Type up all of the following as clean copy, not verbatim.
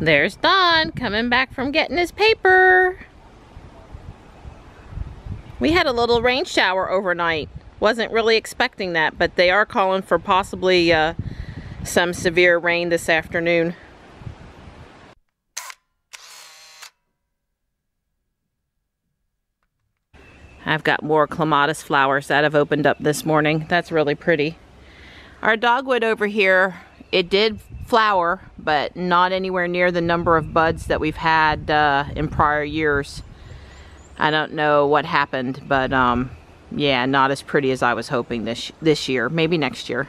There's Don coming back from getting his paper. We had a little rain shower overnight. Wasn't really expecting that, but they are calling for possibly some severe rain this afternoon. I've got more clematis flowers that have opened up this morning. That's really pretty. Our dogwood over here, it did flower, but not anywhere near the number of buds that we've had in prior years. I don't know what happened, but yeah, not as pretty as I was hoping this year. Maybe next year.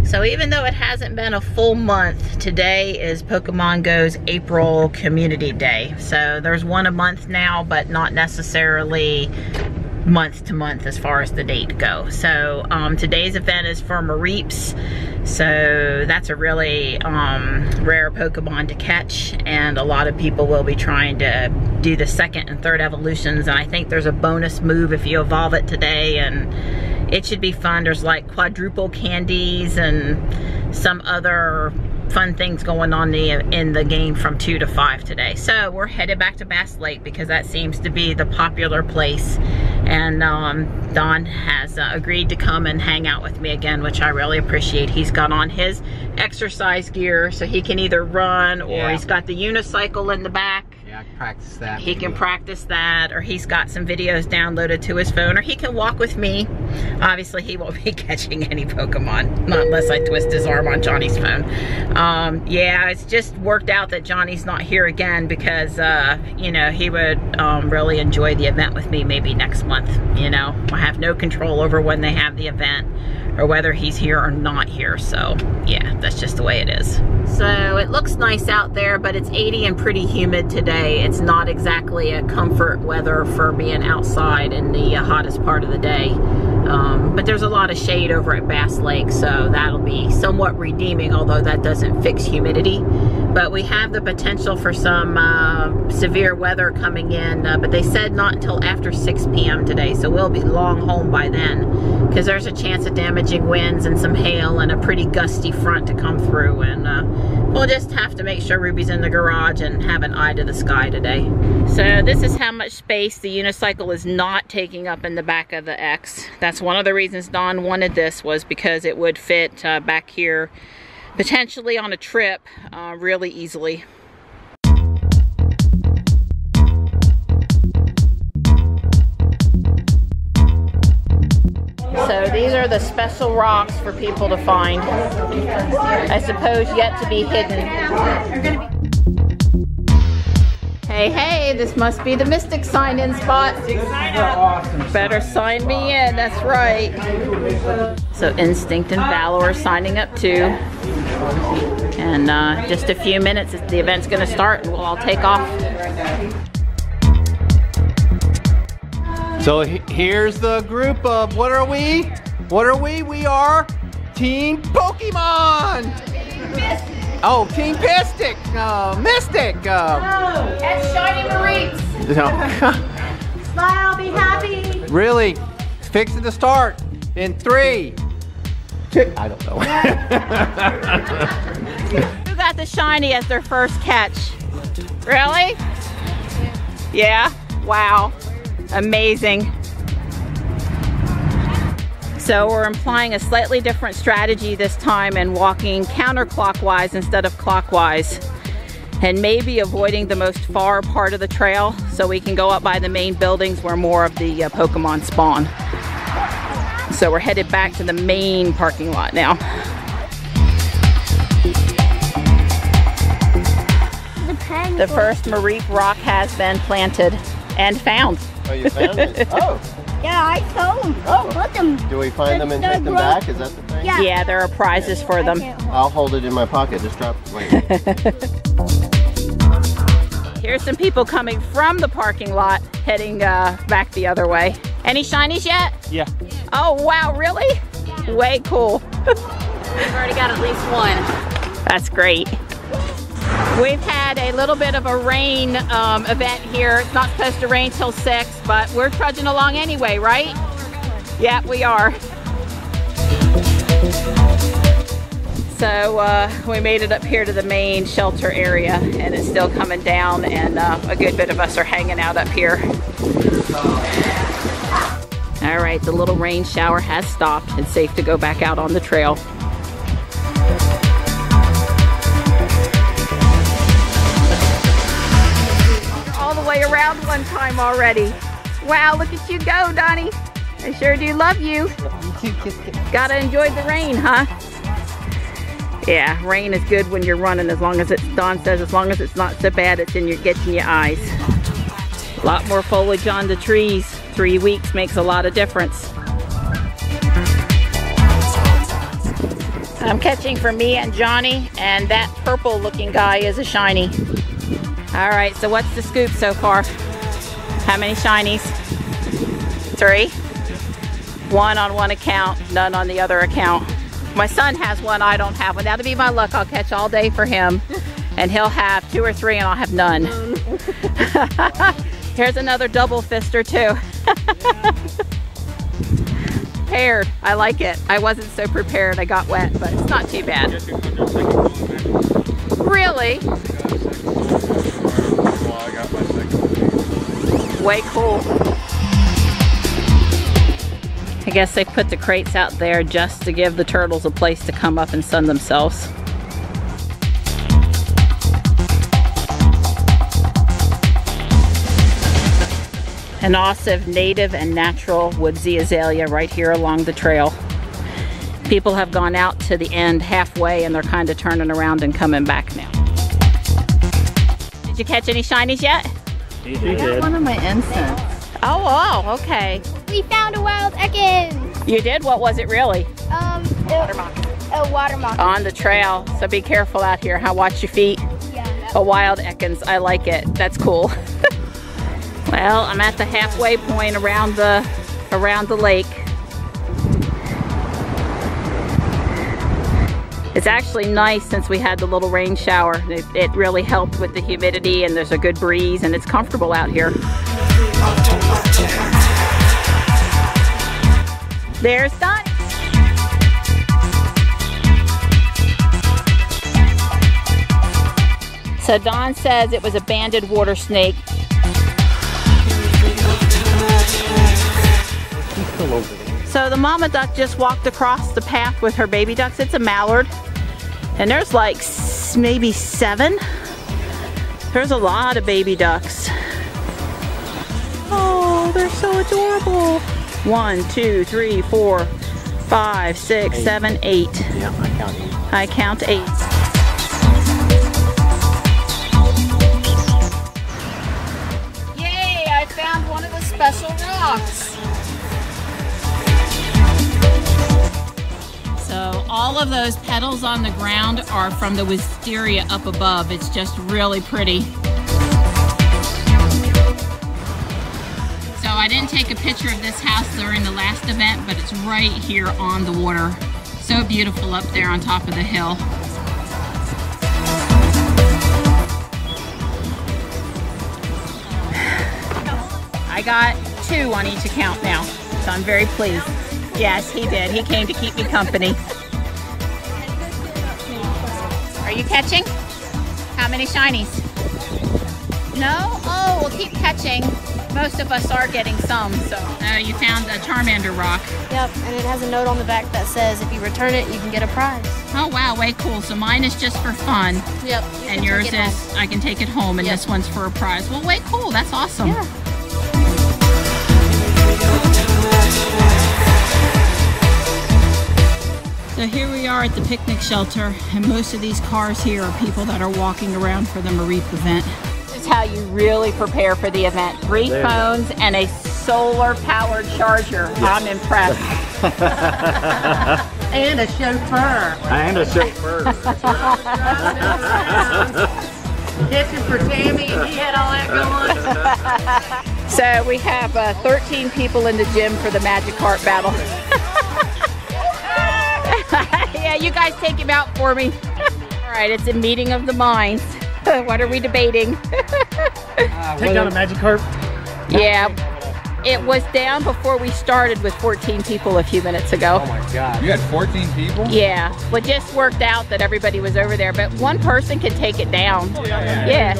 So even though it hasn't been a full month, today is Pokemon Go's April Community Day. So there's one a month now, but not necessarily month to month as far as the date goes. So today's event is for Mareeps. So that's a really rare Pokemon to catch, and a lot of people will be trying to do the second and third evolutions, and I think there's a bonus move if you evolve it today, and it should be fun. There's like quadruple candies and some other fun things going on in the game from 2 to 5 today. So we're headed back to Bass Lake because that seems to be the popular place, and Don has agreed to come and hang out with me again, which I really appreciate. He's got on his exercise gear so he can either run, or he's got the unicycle in the back. I can practice that. He can practice that, or he's got some videos downloaded to his phone, or he can walk with me. Obviously, he won't be catching any Pokemon, not unless I twist his arm on Johnny's phone. Yeah, it's just worked out that Johnny's not here again because, you know, he would really enjoy the event with me maybe next month. You know, I have no control over when they have the event or whether he's here or not here. So yeah, that's just the way it is. So it looks nice out there, but it's 80 and pretty humid today. It's not exactly a comfort weather for being outside in the hottest part of the day. But there's a lot of shade over at Bass Lake, so that'll be somewhat redeeming, although that doesn't fix humidity. But we have the potential for some severe weather coming in, but they said not until after 6 p.m. today, so we'll be long home by then, because there's a chance of damaging winds and some hail and a pretty gusty front to come through, and we'll just have to make sure Ruby's in the garage and have an eye to the sky today. So this is how much space the unicycle is not taking up in the back of the X. That's one of the reasons Don wanted this, was because it would fit back here potentially on a trip really easily. So these are the special rocks for people to find. I suppose yet to be hidden. Hey, hey, this must be the Mystic sign-in spot. Better sign me in, that's right. So Instinct and Valor are signing up too. And just a few minutes, the event's gonna start and we'll all take off. So here's the group of, what are we? What are we? We are Team Pokemon! Oh, Team Mystic! Mystic! That's Shiny Mareep! Smile, be happy! Really? Fixing to start in 3, 2, I don't know. Who got the shiny as their first catch? Really? Yeah? Wow. Amazing. So we're employing a slightly different strategy this time and walking counterclockwise instead of clockwise, and maybe avoiding the most far part of the trail so we can go up by the main buildings where more of the Pokemon spawn. So we're headed back to the main parking lot now. The first Mareep rock has been planted and found. Oh, you found it? Oh. Yeah, I saw them. Oh, put them. Do we find them and take them back? Is that the thing? Yeah, there are prizes for them. I'll hold it in my pocket. Just drop it. Here's some people coming from the parking lot, heading back the other way. Any shinies yet? Yeah. Oh, wow, really? Yeah. Way cool. We've already got at least one. That's great. We've had a little bit of a rain event here. It's not supposed to rain till 6, but we're trudging along anyway, right? Yeah, we are. So we made it up here to the main shelter area, and it's still coming down, and a good bit of us are hanging out up here. All right, the little rain shower has stopped. It's safe to go back out on the trail. All the way around one time already. Wow, look at you go, Donnie. I sure do love you. Gotta enjoy the rain, huh? Yeah, rain is good when you're running, as long as it's, Dawn says, as long as it's not so bad it's in your, gets in your eyes. A lot more foliage on the trees. 3 weeks makes a lot of difference. I'm catching for me and Johnny, and that purple looking guy is a shiny. All right, so what's the scoop so far? How many shinies? 3? 1 on one account, none on the other account. My son has one, I don't have one. That'll be my luck. I'll catch all day for him, and he'll have 2 or 3 and I'll have none. Here's another double fister too. Paired, I like it. I wasn't so prepared, I got wet, but it's not too bad. Really? Way cool. I guess they put the crates out there just to give the turtles a place to come up and sun themselves. An awesome native and natural woodsy azalea right here along the trail. People have gone out to the end halfway, and they're kind of turning around and coming back now. Did you catch any shinies yet? He did. One of my incense. Oh, okay. We found a wild Ekin. You did? What was it really? A water moth. On the trail, so be careful out here. Watch your feet. Yeah. A wild Ekans, I like it. That's cool. Well, I'm at the halfway point around the lake. It's actually nice since we had the little rain shower. It really helped with the humidity, and there's a good breeze, and it's comfortable out here. There's Donnie. So Dawn says it was a banded water snake. So the mama duck just walked across the path with her baby ducks. It's a mallard, and there's like maybe 7. There's a lot of baby ducks. Oh, they're so adorable. 1, 2, 3, 4, 5, 6, 7, 8. Yeah, I count 8. I count 8. Yay, I found one of the special rocks. So all of those petals on the ground are from the wisteria up above. It's just really pretty. So I didn't take a picture of this house during the last event, but it's right here on the water. So beautiful up there on top of the hill. I got 2 on each account now, so I'm very pleased. Yes, he did. He came to keep me company. Are you catching? How many shinies? No? Oh, we'll keep catching. Most of us are getting some, so. You found a Charmander rock. Yep, and it has a note on the back that says if you return it, you can get a prize. Oh wow, way cool. So mine is just for fun. Yep. And yours is, I can take it home, and this one's for a prize. Well, way cool. That's awesome. Yeah. So here we are at the picnic shelter, and most of these cars here are people that are walking around for the Mareep event. This is how you really prepare for the event. 3 phones and a solar-powered charger. Yes. I'm impressed. And a chauffeur. And a chauffeur. Kitchen for Tammy, and he had all that going. So we have 13 people in the gym for the magic cart battle. Yeah, you guys take him out for me. All right, it's a meeting of the minds. What are we debating? Take down a magic cart? Yeah, it was down before we started with 14 people a few minutes ago. Oh my God. You had 14 people? Yeah, well, it just worked out that everybody was over there, but one person could take it down. Yeah.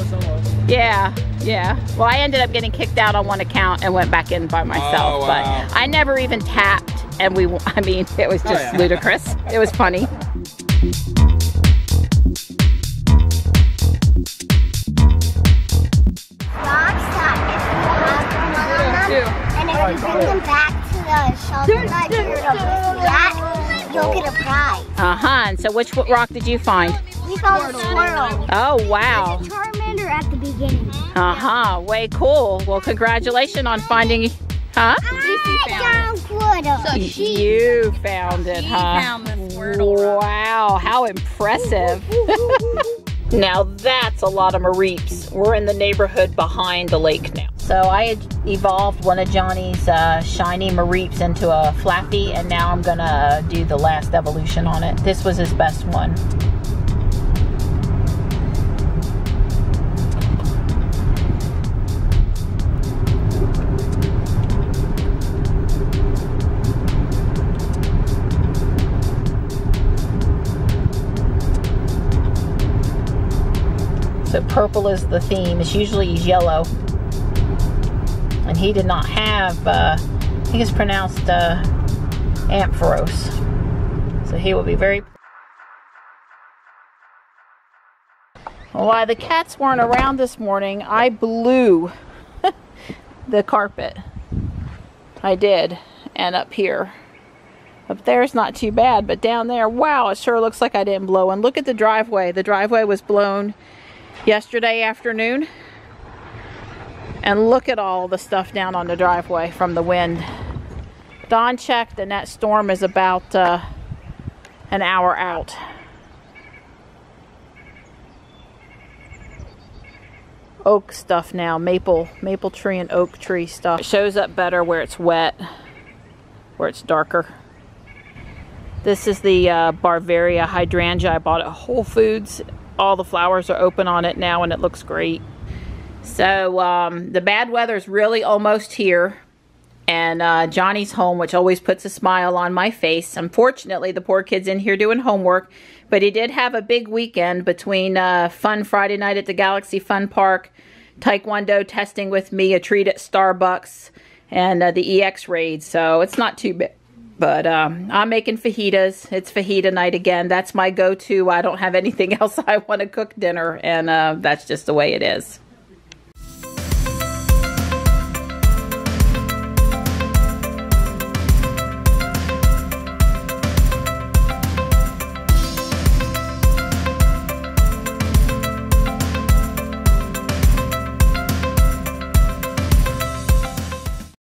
Well, I ended up getting kicked out on one account and went back in by myself, wow. but I never even tapped, and I mean, it was just ludicrous. It was funny. And if you bring them back to the shelter that you'll get a prize. And so which rock did you find? We found a squirrel. Oh, wow. There's a Charmander at the beginning. Way cool. Well, congratulations on finding, I found Squirtle. So you found it, huh? found the Squirtle rock. Wow, how impressive. Now that's a lot of Mareeps. We're in the neighborhood behind the lake now. So I had evolved one of Johnny's shiny Mareeps into a Flappy, and now I'm gonna do the last evolution on it. This was his best one. So purple is the theme. It's usually yellow. And he did not have, I think it's pronounced Ampharos. So he will be very... Why the cats weren't around this morning, I blew the carpet. I did. And up here. Up there's not too bad, but down there, wow, it sure looks like I didn't blow. And look at the driveway. The driveway was blown yesterday afternoon. And look at all the stuff down on the driveway from the wind. Don checked, and that storm is about an hour out. Oak stuff now, maple tree and oak tree stuff. It shows up better where it's wet, where it's darker. This is the Bavaria hydrangea. I bought it at Whole Foods. All the flowers are open on it now, and it looks great. So the bad weather is really almost here, and Johnny's home, which always puts a smile on my face. Unfortunately, the poor kid's in here doing homework, but he did have a big weekend between fun Friday night at the Galaxy Fun Park, Taekwondo testing with me, a treat at Starbucks, and the EX raid, so it's not too bad. But I'm making fajitas. It's fajita night again. That's my go-to. I don't have anything else I want to cook dinner, and that's just the way it is.